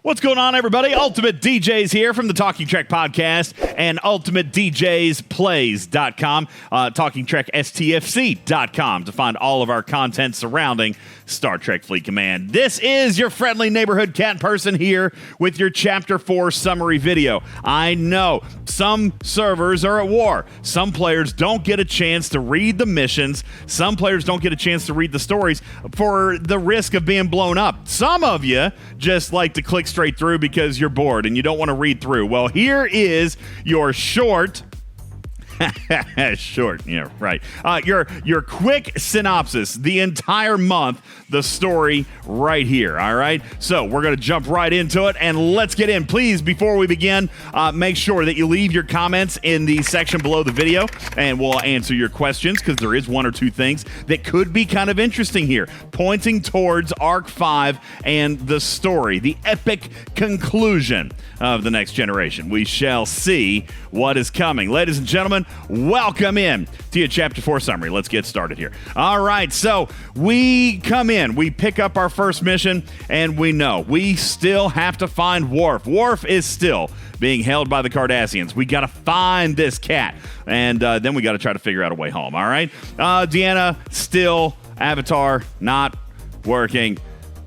What's going on, everybody? UltimatDjz here from the Talking Trek podcast and UltimatDjz Playz.com, Talking Trek STFC.com to find all of our content surrounding Star Trek Fleet Command. This is your friendly neighborhood cat person here with your Chapter 4 summary video. I know some servers are at war. Some players don't get a chance to read the missions. Some players don't get a chance to read the stories for the risk of being blown up. Some of you just like to click straight through because you're bored and you don't want to read through. Well, here is your short, yeah, right. Your quick synopsis, the entire month, the story right here, all right? So we're going to jump right into it, and let's get in. Please, before we begin, make sure that you leave your comments in the section below the video, and we'll answer your questions, because there is one or two things that could be kind of interesting here, pointing towards Arc 5 and the story, the epic conclusion of The Next Generation. We shall see what is coming. Ladies and gentlemen, welcome in to your Chapter 4 summary. Let's get started here. All right, so we come in, we pick up our first mission, and we know we still have to find Worf. Worf is still being held by the Cardassians. We got to find this cat, and then we got to try to figure out a way home, all right? Deanna, still, Avatar, not working.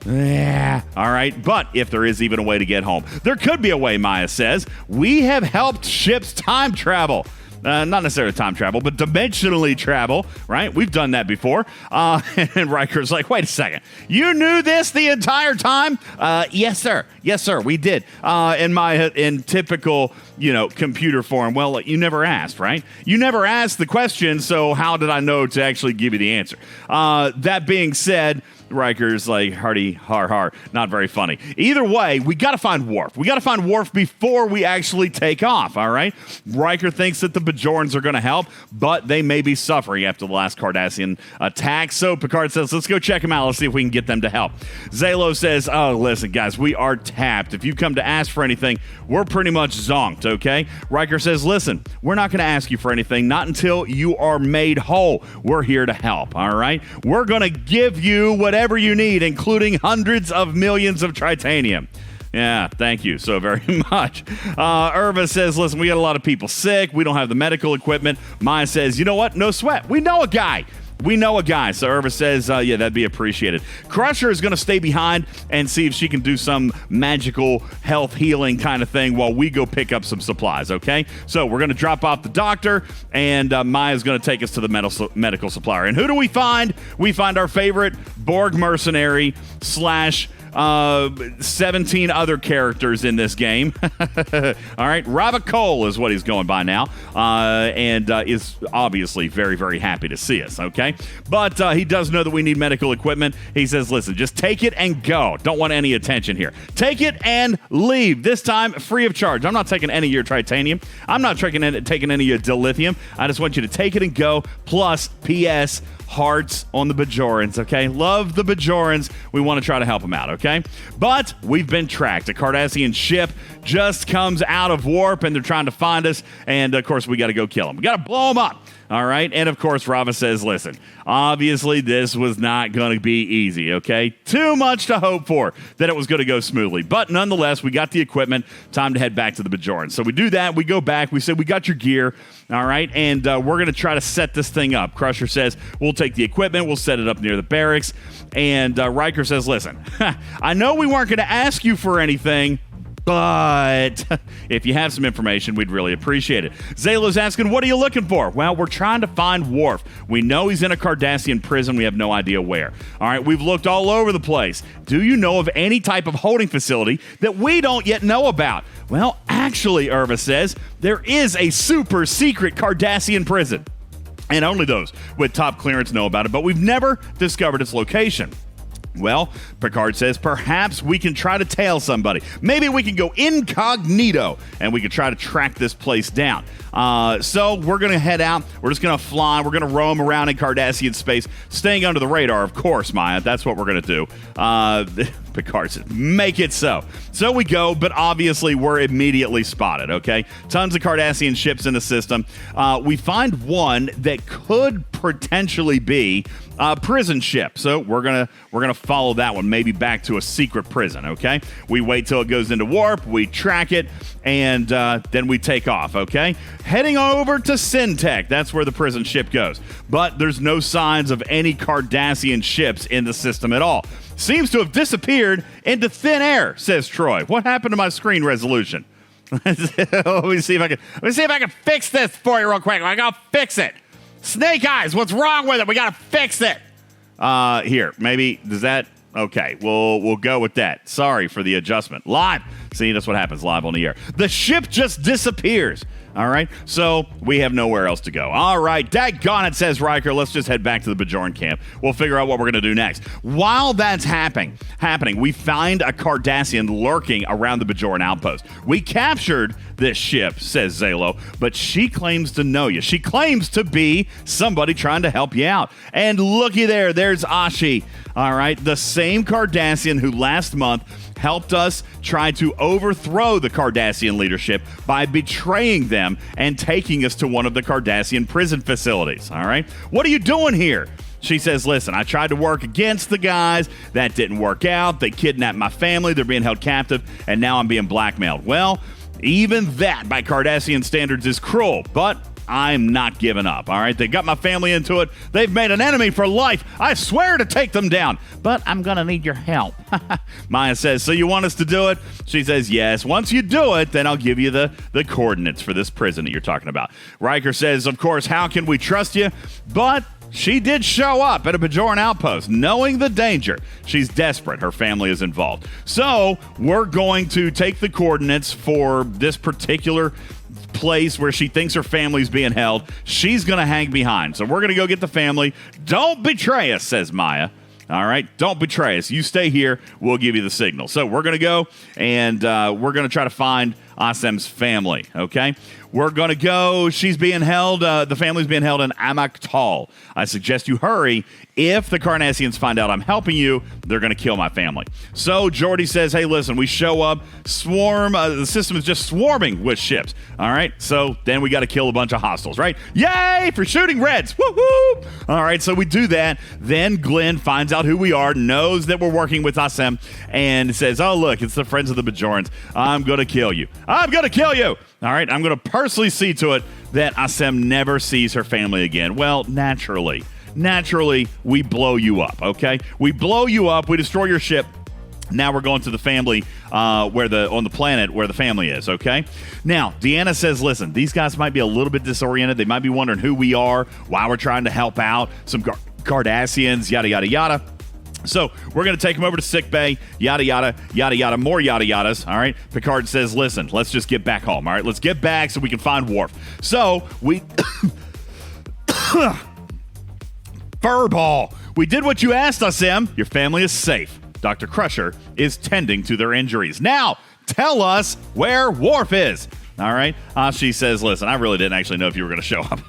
Yeah, all right, but if there is even a way to get home, there could be a way, Maya says. We have helped ships time travel. Not necessarily time travel, but dimensionally travel, right? We've done that before. And Riker's like, wait a second. You knew this the entire time? Yes, sir. Yes, sir, we did. In typical, computer form, well, you never asked, right? You never asked the question, so how did I know to actually give you the answer? That being said, Riker's like, hardy, har, not very funny. Either way, we got to find Worf. We got to find Worf before we actually take off, all right? Riker thinks that the Bajorans are going to help, but they may be suffering after the last Cardassian attack. So Picard says, let's go check them out. Let's see if we can get them to help. Zalo says, oh, listen, guys, we are tapped. If you come to ask for anything, we're pretty much zonked, okay? Riker says, listen, we're not going to ask you for anything, not until you are made whole. We're here to help, all right? We're going to give you whatever you need, including hundreds of millions of tritanium. Yeah, thank you so very much. Irva says, listen, we got a lot of people sick. We don't have the medical equipment. Maya says, you know what? No sweat. We know a guy. So Irva says, yeah, that'd be appreciated. Crusher is going to stay behind and see if she can do some magical health healing kind of thing while we go pick up some supplies, okay? So we're going to drop off the doctor, and Maya's going to take us to the medical supplier. And who do we find? We find our favorite Borg mercenary / 17 other characters in this game. All right, Ravacol is what he's going by now, and is obviously very, very happy to see us, okay? But he does know that we need medical equipment. He says, listen, just take it and go. Don't want any attention here. Take it and leave. This time, free of charge. I'm not taking any of your titanium. I'm not taking any of your dilithium. I just want you to take it and go, plus, P.S., hearts on the Bajorans, okay? Love the Bajorans. We want to try to help them out, okay? But we've been tracked. A Cardassian ship just comes out of warp, and they're trying to find us, and, of course, we got to go kill them. We got to blow them up. All right, and of course, Rava says, listen, obviously this was not going to be easy, okay? Too much to hope for that it was going to go smoothly. But nonetheless, we got the equipment. Time to head back to the Bajorans. So we do that. We go back. We say, we got your gear, all right? And we're going to try to set this thing up. Crusher says, we'll take the equipment. We'll set it up near the barracks. And Riker says, listen, I know we weren't going to ask you for anything, but if you have some information, we'd really appreciate it. Zayla's asking, what are you looking for? Well, we're trying to find Worf. We know he's in a Cardassian prison. We have no idea where. All right, we've looked all over the place. Do you know of any type of holding facility that we don't yet know about? Well, actually, Irva says, there is a super secret Cardassian prison. And only those with top clearance know about it, but we've never discovered its location. Well, Picard says, perhaps we can try to tail somebody. Maybe we can go incognito, and we can try to track this place down. So we're going to head out. We're just going to fly. We're going to roam around in Cardassian space, staying under the radar, of course, Maya. That's what we're going to do. Picard says, make it so. So we go, but obviously we're immediately spotted, okay? Tons of Cardassian ships in the system. We find one that could potentially be a prison ship. So we're gonna follow that one, maybe back to a secret prison, okay? We wait till it goes into warp, we track it, and then we take off, okay? Heading over to Syntech. That's where the prison ship goes. But there's no signs of any Cardassian ships in the system at all. Seems to have disappeared into thin air, says Troy. What happened to my screen resolution? let me see if I can fix this for you real quick. I gotta fix it. Snake Eyes, what's wrong with it? We gotta fix it. Here, maybe does that? Okay, we'll go with that. Sorry for the adjustment. Live. See, that's what happens live on the air. The ship just disappears. All right, so we have nowhere else to go. All right, daggone it, says Riker. Let's just head back to the Bajoran camp. We'll figure out what we're going to do next. While that's happening, we find a Cardassian lurking around the Bajoran outpost. We captured this ship, says Zalo, but she claims to know you. She claims to be somebody trying to help you out. And looky there, there's Ashi. All right, the same Cardassian who last month helped us try to overthrow the Cardassian leadership by betraying them and taking us to one of the Cardassian prison facilities. All right, what are you doing here? She says, listen, I tried to work against the guys. That didn't work out. They kidnapped my family. They're being held captive, and now I'm being blackmailed. Well, even that, by Cardassian standards, is cruel, but I'm not giving up, all right? They got my family into it. They've made an enemy for life. I swear to take them down, but I'm going to need your help. Maya says, so you want us to do it? She says, yes. Once you do it, then I'll give you the coordinates for this prison that you're talking about. Riker says, of course, how can we trust you? But she did show up at a Bajoran outpost, knowing the danger. She's desperate. Her family is involved. So we're going to take the coordinates for this particular place where she thinks her family's being held. She's going to hang behind. So we're going to go get the family. Don't betray us, says Maya. All right, don't betray us. You stay here. We'll give you the signal. So we're going to go, and we're going to try to find Asem's family, okay? We're going to go. She's being held. The family's being held in Amaktal. I suggest you hurry. If the Cardassians find out I'm helping you, they're going to kill my family. So Geordi says, hey, listen, we show up, swarm. The system is just swarming with ships. All right, so then we got to kill a bunch of hostiles, right? Yay for shooting reds. Woo-hoo! All right, so we do that. Then Glenn finds out who we are, knows that we're working with Asem, and says, oh, look, it's the Friends of the Bajorans. I'm going to kill you. I'm going to kill you. All right, I'm going to personally see to it that Asem never sees her family again. Well, naturally, we blow you up, okay? We blow you up. We destroy your ship. Now we're going to the family on the planet where the family is, okay? Now, Deanna says, listen, these guys might be a little bit disoriented. They might be wondering who we are, why we're trying to help out, some Cardassians, yada, yada, yada. So we're going to take him over to sickbay, yada, yada, yada, yada, more yada, yadas, all right? Picard says, listen, let's just get back home, all right? Let's get back so we can find Worf. So we... Furball, we did what you asked us, Em. Your family is safe. Dr. Crusher is tending to their injuries. Now, tell us where Worf is. All right. She says, listen, I really didn't actually know if you were going to show up.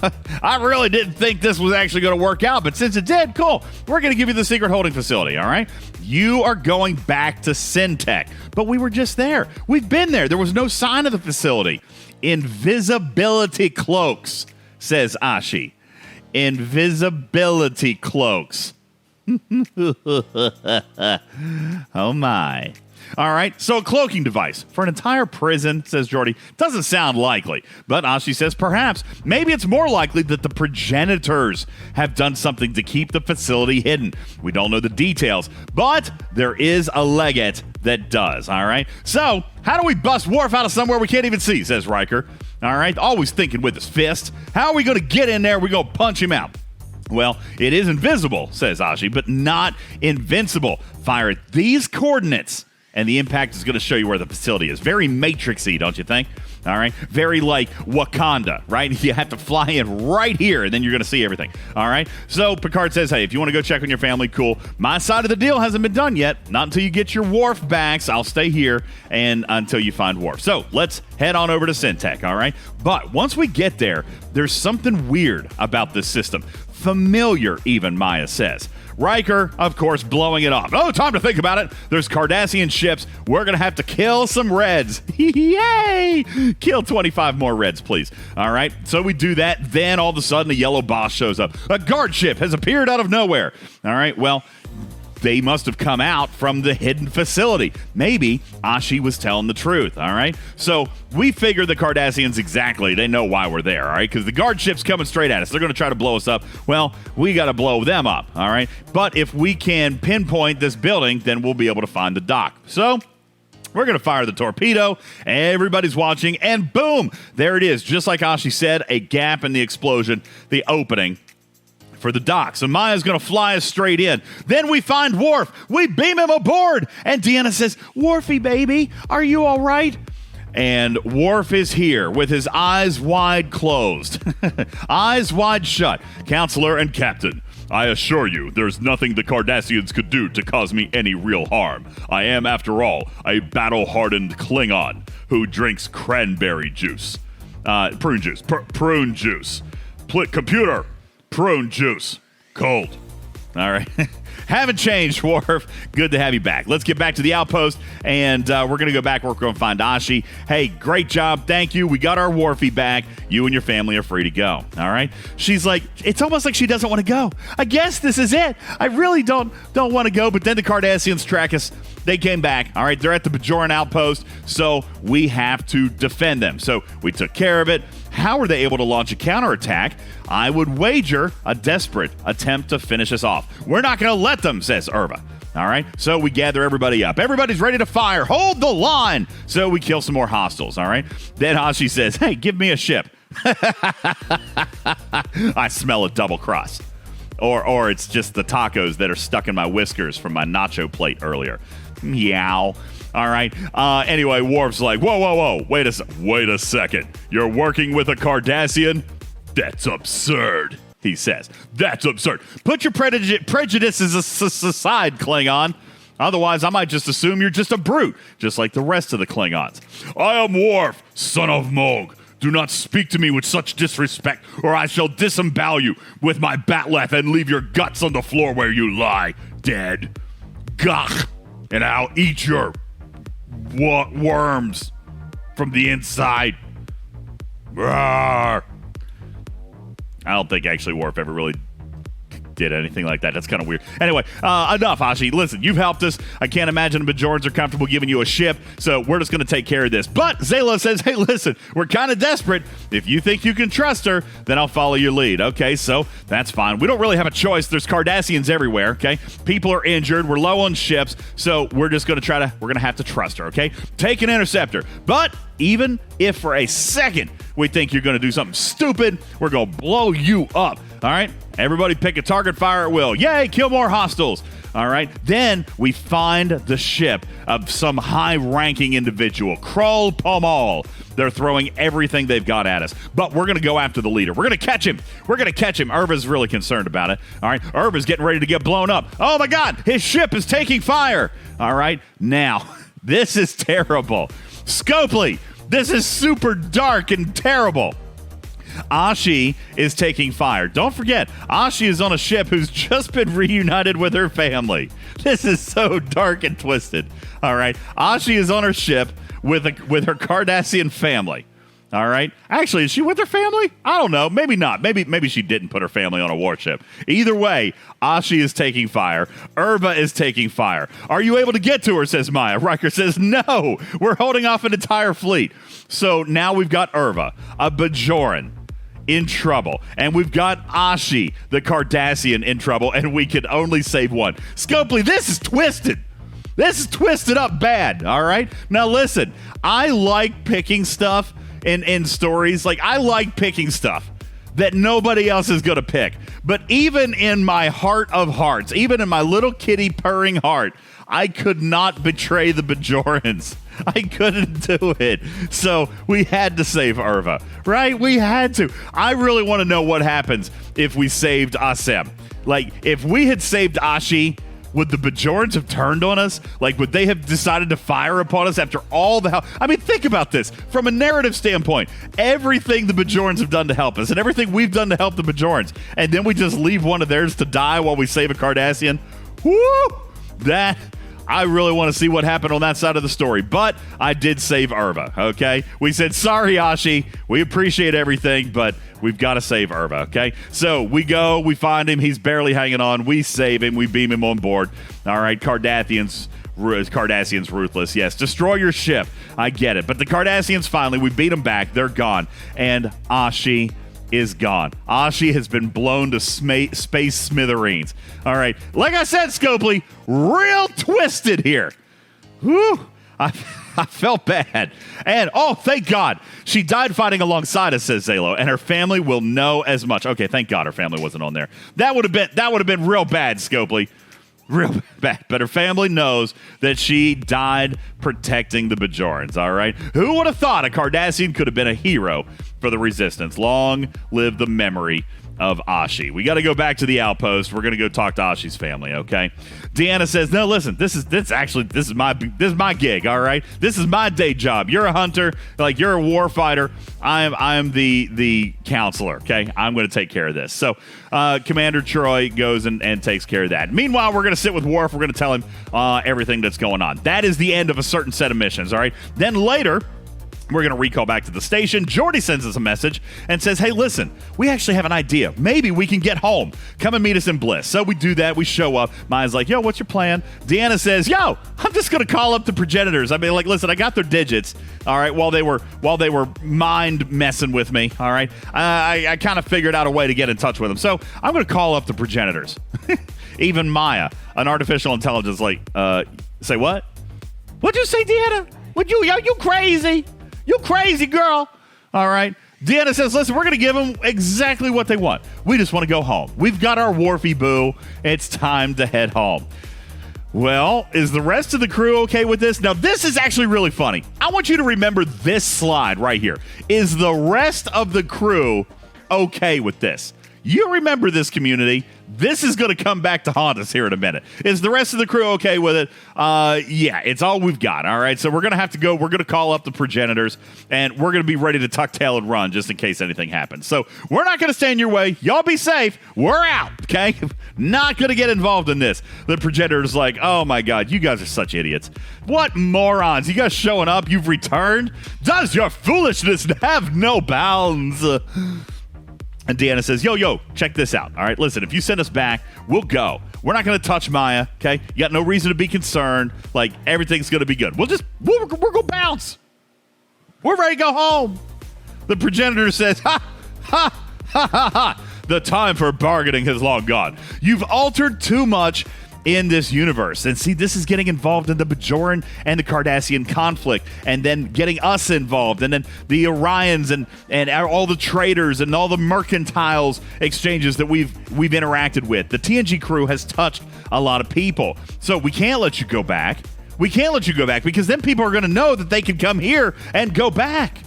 I really didn't think this was actually going to work out. But since it did, cool. We're going to give you the secret holding facility. All right. You are going back to Syntech. But we were just there. We've been there. There was no sign of the facility. Invisibility cloaks, says Ashi. Invisibility cloaks. Oh, my. All right, so a cloaking device for an entire prison, says Geordi, doesn't sound likely. But Ashi says perhaps, maybe it's more likely that the progenitors have done something to keep the facility hidden. We don't know the details, but there is a legate that does, all right? So, how do we bust Worf out of somewhere we can't even see, says Riker. All right, always thinking with his fist. How are we going to get in there? We're going to punch him out. Well, it is invisible, says Ashi, but not invincible. Fire at these coordinates, and the impact is going to show you where the facility is. Very Matrix-y, don't you think? All right? Very like Wakanda, right? You have to fly in right here, and then you're going to see everything. All right? So Picard says, hey, if you want to go check on your family, cool. My side of the deal hasn't been done yet. Not until you get your Worf backs. I'll stay here and until you find Worf. So let's head on over to Syntech, all right? But once we get there, there's something weird about this system. familiar, even, Maya says. Riker, of course, blowing it off. Oh, time to think about it. There's Cardassian ships. We're going to have to kill some Reds. Yay! Kill 25 more Reds, please. All right, so we do that. Then all of a sudden, a yellow boss shows up. A guard ship has appeared out of nowhere. All right, well, they must have come out from the hidden facility. Maybe Ashi was telling the truth, all right? So we figure the Cardassians exactly. They know why we're there, all right? Because the guard ship's coming straight at us. They're going to try to blow us up. Well, we got to blow them up, all right? But if we can pinpoint this building, then we'll be able to find the dock. So we're going to fire the torpedo. Everybody's watching, and boom, there it is. Just like Ashi said, a gap in the explosion, the opening for the docks. And Maya's going to fly us straight in. Then we find Worf. We beam him aboard. And Deanna says, "Worfy, baby, are you all right?" And Worf is here with his eyes wide closed. Eyes wide shut. "Counselor and Captain, I assure you there's nothing the Cardassians could do to cause me any real harm. I am, after all, a battle-hardened Klingon who drinks cranberry juice. Prune juice. Prune juice. Computer. Prune juice. Cold." All right. Haven't changed, Worf. Good to have you back. Let's get back to the outpost, and we're going to go back. We're going to find Ashi. Hey, great job. Thank you. We got our Worfy back. You and your family are free to go. All right. She's like, it's almost like she doesn't want to go. I guess this is it. I really don't want to go. But then the Cardassians track us. They came back. All right. They're at the Bajoran outpost, so we have to defend them. So we took care of it. How were they able to launch a counterattack? I would wager a desperate attempt to finish us off. We're not going to let them, says Irva. All right, so we gather everybody up. Everybody's ready to fire. Hold the line. So we kill some more hostiles, all right? Then Ashi says, "Hey, give me a ship." I smell a double cross. Or it's just the tacos that are stuck in my whiskers from my nacho plate earlier. Meow. All right. Anyway, Worf's like, whoa. Wait a second. You're working with a Cardassian? That's absurd, he says. That's absurd. Put your prejudices aside, Klingon. Otherwise, I might just assume you're just a brute, just like the rest of the Klingons. I am Worf, son of Mog. Do not speak to me with such disrespect, or I shall disembowel you with my batleth and leave your guts on the floor where you lie, dead. Gah! And I'll eat your worms from the inside. Rawr. I don't think actually Worf ever really did anything like that. That's kind of weird. Anyway, enough, Ashi. Listen, you've helped us. I can't imagine the Bajorans are comfortable giving you a ship, so we're just going to take care of this. But Zayla says, hey, listen, we're kind of desperate. If you think you can trust her, then I'll follow your lead. Okay, so that's fine. We don't really have a choice. There's Cardassians everywhere, okay? People are injured. We're low on ships, so we're just going to we're going to have to trust her, okay? Take an interceptor. But even if for a second we think you're going to do something stupid, we're going to blow you up, all right? Everybody pick a target, fire at will. Yay, kill more hostiles. All right. Then we find the ship of some high-ranking individual, Krull Pomal. They're throwing everything they've got at us. But we're going to go after the leader. We're going to catch him. Irva's really concerned about it. All right. Irva's getting ready to get blown up. Oh, my God. His ship is taking fire. All right. Now, this is terrible. Scopely, this is super dark and terrible. Ashi is taking fire. Don't forget, Ashi is on a ship who's just been reunited with her family. This is so dark and twisted. All right. Ashi is on her ship with her Cardassian family. All right. Actually, is she with her family? I don't know. Maybe not. Maybe she didn't put her family on a warship. Either way, Ashi is taking fire. Irva is taking fire. Are you able to get to her, says Maya. Riker says, no. We're holding off an entire fleet. So now we've got Irva, a Bajoran, in trouble. And we've got Ashi, the Cardassian, in trouble, and we can only save one. Scopely, this is twisted. This is twisted up bad, all right? Now listen, I like picking stuff in stories. Like, I like picking stuff that nobody else is going to pick. But even in my heart of hearts, even in my little kitty purring heart, I could not betray the Bajorans. I couldn't do it. So we had to save Irva, right? We had to. I really want to know what happens if we saved Asem. Like, if we had saved Ashi, would the Bajorans have turned on us? Like, would they have decided to fire upon us after all the help? I mean, think about this. From a narrative standpoint, everything the Bajorans have done to help us and everything we've done to help the Bajorans, and then we just leave one of theirs to die while we save a Cardassian? Woo! That... I really want to see what happened on that side of the story, but I did save Irva, okay? We said, sorry, Ashi. We appreciate everything, but we've got to save Irva, okay? So we go, we find him. He's barely hanging on. We save him. We beam him on board. All right, Cardassians ruthless. Yes, destroy your ship. I get it. But the Cardassians, finally, we beat them back. They're gone. And Ashi is gone. Ashi has been blown to space smithereens. All right. Like I said, Scopely, real twisted here. Whew. I felt bad. And, oh, thank God. She died fighting alongside us, says Zalo, and her family will know as much. Okay, thank God her family wasn't on there. That would have been real bad, Scopely. Real bad. But her family knows that she died protecting the Bajorans, all right? Who would have thought a Cardassian could have been a hero for the Resistance? Long live the memory of Ashi. We got to go back to the outpost. We're going to go talk to Ashi's family, okay? Deanna says, no, listen, this is my gig, all right? This is my day job. You're a hunter, like you're a war fighter. I'm the counselor, okay? I'm going to take care of this. So Commander Troy goes and takes care of that. Meanwhile, we're going to sit with Worf. We're going to tell him everything that's going on. That is the end of a certain set of missions, all right? Then later, we're going to recall back to the station. Jordy sends us a message and says, hey, listen, we actually have an idea. Maybe we can get home. Come and meet us in Bliss. So we do that. We show up. Maya's like, yo, what's your plan? Deanna says, yo, I'm just going to call up the progenitors. I mean, like, listen, I got their digits, all right, while they were mind messing with me, all right? I kind of figured out a way to get in touch with them. So I'm going to call up the progenitors. Even Maya, an artificial intelligence, like, say what? What'd you say, Deanna? Are you crazy? You crazy girl. All right. Deanna says, listen, we're going to give them exactly what they want. We just want to go home. We've got our Worfy boo. It's time to head home. Well, is the rest of the crew okay with this? Now, this is actually really funny. I want you to remember this slide right here. Is the rest of the crew okay with this? You remember this, community. This is going to come back to haunt us here in a minute. Is the rest of the crew okay with it? Yeah, it's all we've got, all right? So we're going to have to go. We're going to call up the progenitors, and we're going to be ready to tuck tail and run just in case anything happens. So we're not going to stand in your way. Y'all be safe. We're out, okay? Not going to get involved in this. The progenitor's like, oh, my God, you guys are such idiots. What morons. You guys showing up? You've returned? Does your foolishness have no bounds? And Deanna says, yo, check this out. All right, listen, if you send us back, we'll go. We're not going to touch Maya, okay? You got no reason to be concerned. Like, everything's going to be good. We're going to bounce. We're ready to go home. The progenitor says, ha, ha, ha, ha, ha. The time for bargaining has long gone. You've altered too much in this universe. And see, this is getting involved in the Bajoran and the Cardassian conflict, and then getting us involved, and then the Orions and all the traders and all the mercantiles exchanges that we've interacted with. The TNG crew has touched a lot of people. So we can't let you go back. We can't let you go back because then people are going to know that they can come here and go back.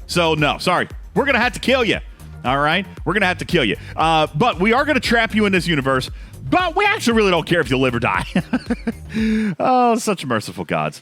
So no, sorry. We're going to have to kill you. All right? We're going to have to kill you. But we are going to trap you in this universe. But we actually really don't care if you live or die. Oh, such merciful gods.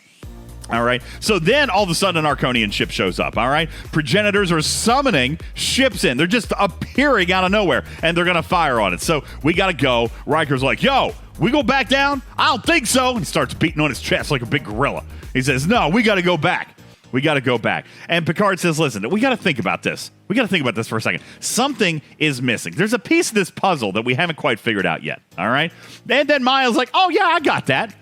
All right. So then all of a sudden an Arconian ship shows up. All right. Progenitors are summoning ships in. They're just appearing out of nowhere, and they're going to fire on it. So we got to go. Riker's like, yo, we go back down? I don't think so. He starts beating on his chest like a big gorilla. He says, no, we got to go back. We got to go back. And Picard says, listen, we got to think about this. We got to think about this for a second. Something is missing. There's a piece of this puzzle that we haven't quite figured out yet. All right. And then Maya's like, oh, yeah, I got that.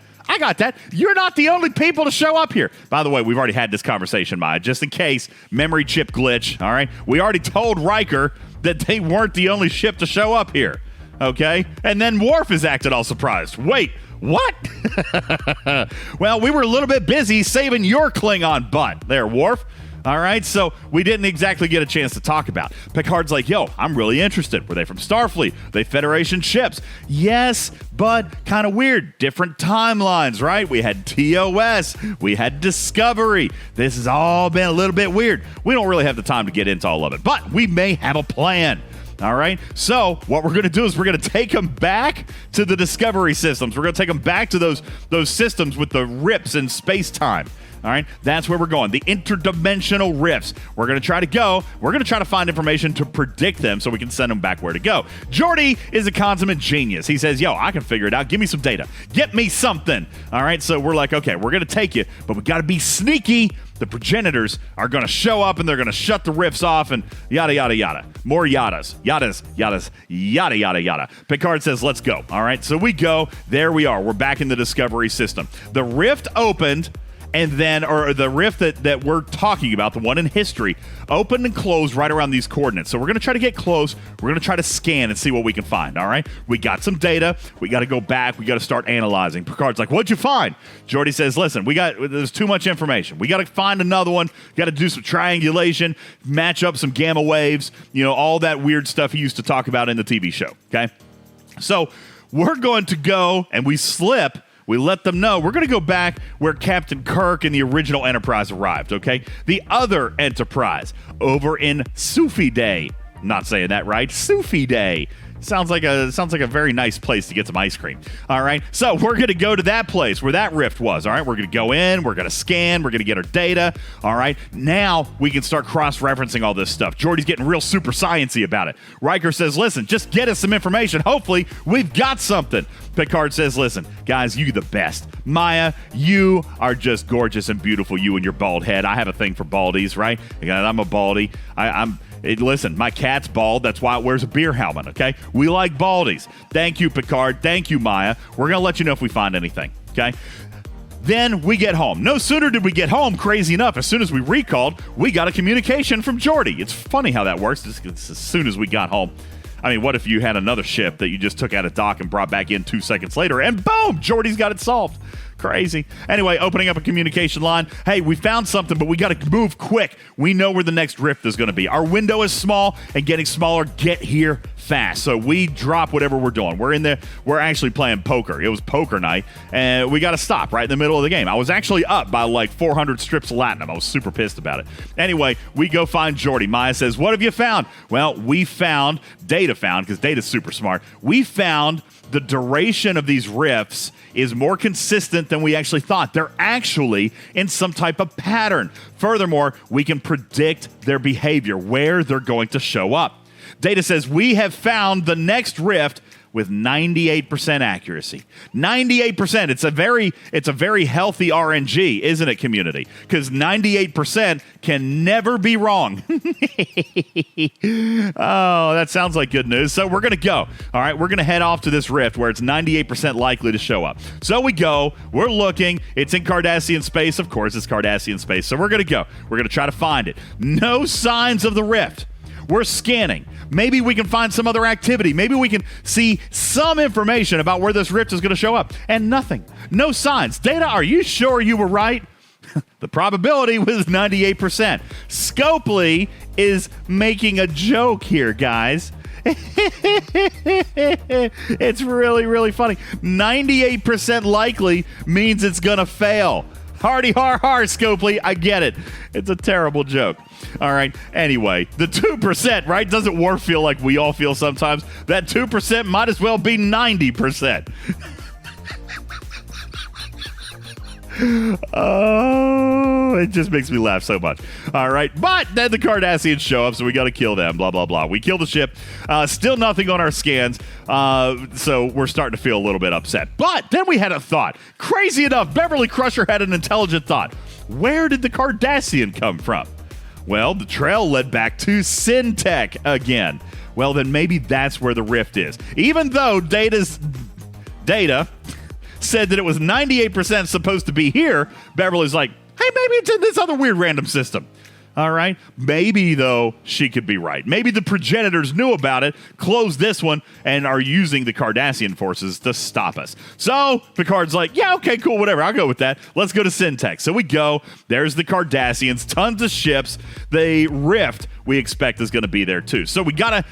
You're not the only people to show up here. By the way, we've already had this conversation, Maya, just in case memory chip glitch. All right. We already told Riker that they weren't the only ship to show up here. Okay. And then Worf is acting all surprised. Wait. What? Well, we were a little bit busy saving your Klingon butt there, Worf. All right, so we didn't exactly get a chance to talk about. Picard's like, yo, I'm really interested. Were they from Starfleet? Were they Federation ships? Yes, but kind of weird. Different timelines, right? We had TOS. We had Discovery. This has all been a little bit weird. We don't really have the time to get into all of it, but we may have a plan. All right. So what we're going to do is we're going to take them back to the Discovery systems. We're going to take them back to those systems with the rips in space-time. All right, that's where we're going. The interdimensional rifts. We're going to try to go. We're going to try to find information to predict them so we can send them back where to go. Geordi is a consummate genius. He says, yo, I can figure it out. Give me some data. Get me something. All right, so we're like, okay, we're going to take you, but we got to be sneaky. The progenitors are going to show up and they're going to shut the rifts off and yada, yada, yada. More yadas, yadas, yadas, yada, yada, yada. Picard says, let's go. All right, so we go. There we are. We're back in the Discovery system. The rift opened. And then, or the rift that we're talking about, the one in history, opened and closed right around these coordinates. So we're going to try to get close. We're going to try to scan and see what we can find, all right? We got some data. We got to go back. We got to start analyzing. Picard's like, what'd you find? Geordi says, listen, there's too much information. We got to find another one. Got to do some triangulation, match up some gamma waves, all that weird stuff he used to talk about in the TV show, okay? So we're going to go, and we slip. We let them know we're going to go back where Captain Kirk and the original Enterprise arrived, okay? The other Enterprise over in Sufi Day. Not saying that right. Sufi Day. Sounds like a very nice place to get some ice cream. All right, so we're going to go to that place where that rift was. All right, we're going to go in, we're going to scan, we're going to get our data. All right, now we can start cross-referencing all this stuff. Geordi's getting real super science-y about it. Riker says, listen, just get us some information. Hopefully, we've got something. Picard says, listen, guys, you the best. Maya, you are just gorgeous and beautiful, you and your bald head. I have a thing for baldies, right? I'm a baldy. Listen, my cat's bald. That's why it wears a beer helmet, okay? We like baldies. Thank you, Picard. Thank you, Maya. We're going to let you know if we find anything, okay? Then we get home. No sooner did we get home, crazy enough, as soon as we recalled, we got a communication from Geordi. It's funny how that works. It's as soon as we got home. I mean, what if you had another ship that you just took out of dock and brought back in 2 seconds later, and boom, Geordi's got it solved. Crazy. Anyway, opening up a communication line. Hey, we found something, but we got to move quick. We know where the next rift is going to be. Our window is small and getting smaller. Get here fast. So we drop whatever we're doing. We're in there. We're actually playing poker. It was poker night, and we got to stop right in the middle of the game. I was actually up by like 400 strips of latinum. I was super pissed about it. Anyway, we go find Geordi. Maya says, what have you found? Well, Data found, because Data's super smart, we found the duration of these rifts is more consistent than we actually thought. They're actually in some type of pattern. Furthermore, we can predict their behavior, where they're going to show up. Data says we have found the next rift with 98% accuracy. 98%. It's a very healthy RNG, isn't it, community? Because 98% can never be wrong. Oh, that sounds like good news. So we're going to go. All right, we're going to head off to this rift where it's 98% likely to show up. So we go. We're looking. It's in Cardassian space. Of course, it's Cardassian space. So we're going to go. We're going to try to find it. No signs of the rift. We're scanning. Maybe we can find some other activity. Maybe we can see some information about where this rift is going to show up. And nothing. No signs. Data, are you sure you were right? The probability was 98%. Scopely is making a joke here, guys. It's really, really funny. 98% likely means it's going to fail. Hardy har har, Scopely. I get it. It's a terrible joke. All right. Anyway, the 2%, right? Doesn't Worf feel like we all feel sometimes? That 2% might as well be 90%. Oh, it just makes me laugh so much. All right. But then the Cardassians show up, so we got to kill them, blah, blah, blah. We kill the ship. Still nothing on our scans, so we're starting to feel a little bit upset. But then we had a thought. Crazy enough, Beverly Crusher had an intelligent thought. Where did the Cardassian come from? Well, the trail led back to Syntech again. Well, then maybe that's where the rift is. Even though Data said that it was 98% supposed to be here, Beverly's like, hey, maybe it's in this other weird random system. All right? Maybe, though, she could be right. Maybe the progenitors knew about it, closed this one, and are using the Cardassian forces to stop us. So Picard's like, yeah, okay, cool, whatever. I'll go with that. Let's go to Syntech. So we go. There's the Cardassians, tons of ships. The rift, we expect, is going to be there, too. So we gotta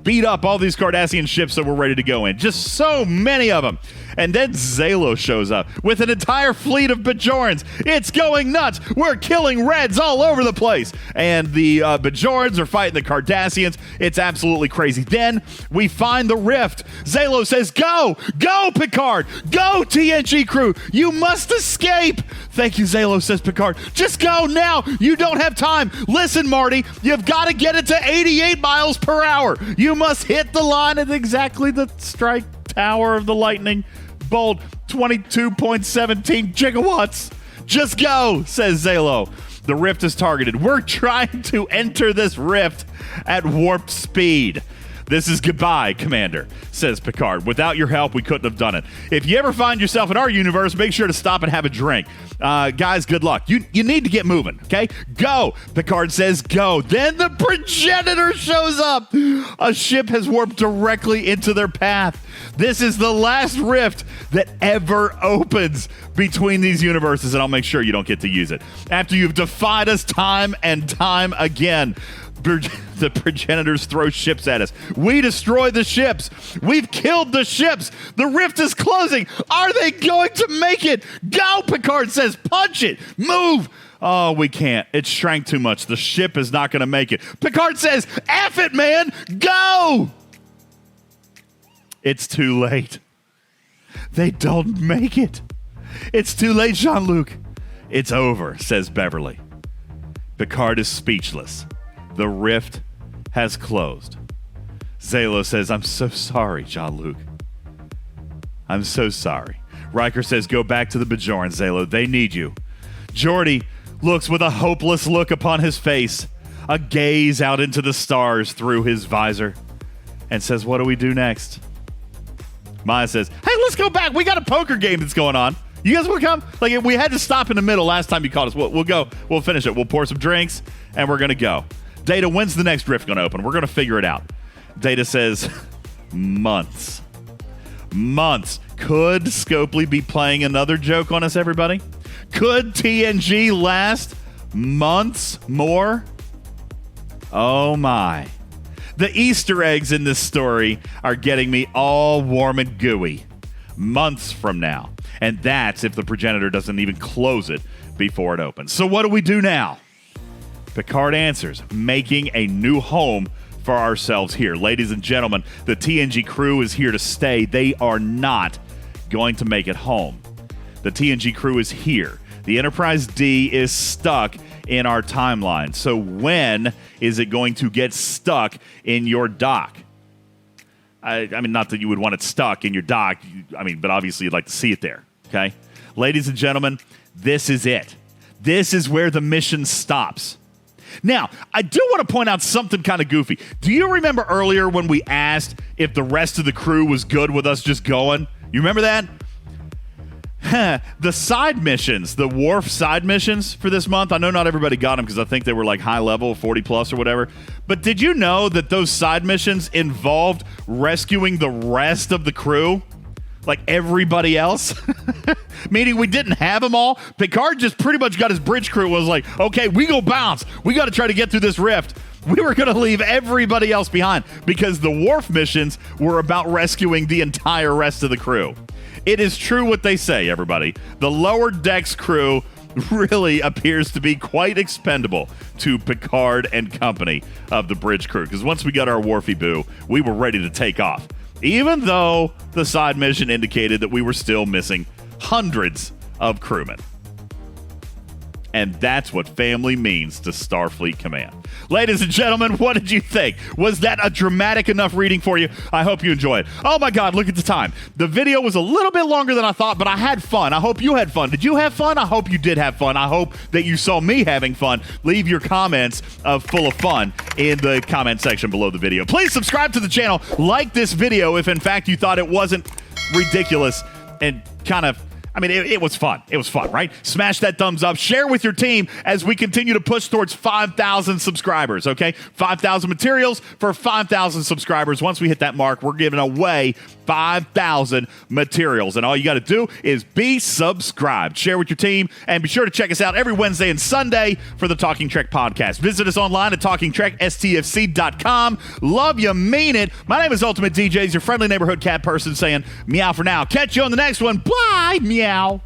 beat up all these Cardassian ships so we're ready to go in. Just so many of them. And then Zalo shows up with an entire fleet of Bajorans. It's going nuts. We're killing Reds all over the place. And the Bajorans are fighting the Cardassians. It's absolutely crazy. Then we find the rift. Zalo says, go! Go, Picard! Go, TNG crew! You must escape! Thank you, Zalo, says Picard. Just go now! You don't have time! Listen, Marty, you've got to get it to 88 miles per hour! You must hit the line at exactly the strike tower of the lightning bolt, 22.17 gigawatts. Just go, says Zalo. The rift is targeted. We're trying to enter this rift at warp speed. This is goodbye, Commander, says Picard. Without your help, we couldn't have done it. If you ever find yourself in our universe, make sure to stop and have a drink. Guys, good luck. You need to get moving, okay? Go, Picard says go. Then the Progenitor shows up. A ship has warped directly into their path. This is the last rift that ever opens between these universes, and I'll make sure you don't get to use it. After you've defied us time and time again, the Progenitors throw ships at us. We destroy the ships. We've killed the ships. The rift is closing. Are they going to make it? Go, Picard says. Punch it. Move. Oh, we can't. It shrank too much. The ship is not going to make it. Picard says, F it, man. Go. It's too late. They don't make it. It's too late, Jean-Luc. It's over, says Beverly. Picard is speechless. The rift has closed. Zalo says, I'm so sorry, Jean-Luc. I'm so sorry. Riker says, go back to the Bajoran, Zalo. They need you. Geordi looks with a hopeless look upon his face, a gaze out into the stars through his visor, and says, what do we do next? Maya says, hey, let's go back. We got a poker game that's going on. You guys want to come? Like, we had to stop in the middle last time you called us. We'll go. We'll finish it. We'll pour some drinks, and we're going to go. Data, when's the next rift going to open? We're going to figure it out. Data says months. Months. Could Scopely be playing another joke on us, everybody? Could TNG last months more? Oh, my. The Easter eggs in this story are getting me all warm and gooey. Months from now. And that's if the Progenitor doesn't even close it before it opens. So what do we do now? Picard answers, making a new home for ourselves here. Ladies and gentlemen, the TNG crew is here to stay. They are not going to make it home. The TNG crew is here. The Enterprise D is stuck in our timeline. So when is it going to get stuck in your dock? I mean, not that you would want it stuck in your dock. But obviously you'd like to see it there, okay? Ladies and gentlemen, this is it. This is where the mission stops. Now, I do want to point out something kind of goofy. Do you remember earlier when we asked if the rest of the crew was good with us just going? You remember that? The side missions, the Worf side missions for this month, I know not everybody got them because I think they were like high level, 40 plus or whatever. But did you know that those side missions involved rescuing the rest of the crew? Like everybody else? Meaning we didn't have them all. Picard just pretty much got his bridge crew and was like, okay, we go bounce. We got to try to get through this rift. We were going to leave everybody else behind because the Worf missions were about rescuing the entire rest of the crew. It is true what they say, everybody. The lower decks crew really appears to be quite expendable to Picard and company of the bridge crew. Because once we got our Worfy boo, we were ready to take off. Even though the side mission indicated that we were still missing hundreds of crewmen. And that's what family means to Starfleet Command. Ladies and gentlemen, what did you think? Was that a dramatic enough reading for you? I hope you enjoyed. Oh my God, look at the time. The video was a little bit longer than I thought, but I had fun. I hope you had fun. Did you have fun? I hope you did have fun. I hope that you saw me having fun. Leave your comments full of fun in the comment section below the video. Please subscribe to the channel. Like this video if in fact you thought it wasn't ridiculous and kind of I mean, it was fun. It was fun, right? Smash that thumbs up. Share with your team as we continue to push towards 5,000 subscribers, okay? 5,000 materials for 5,000 subscribers. Once we hit that mark, we're giving away 5,000 materials. And all you got to do is be subscribed. Share with your team. And be sure to check us out every Wednesday and Sunday for the Talking Trek podcast. Visit us online at TalkingTrekSTFC.com. Love you, mean it. My name is UltimatDjz, your friendly neighborhood cat person saying meow for now. Catch you on the next one. Bye, meow.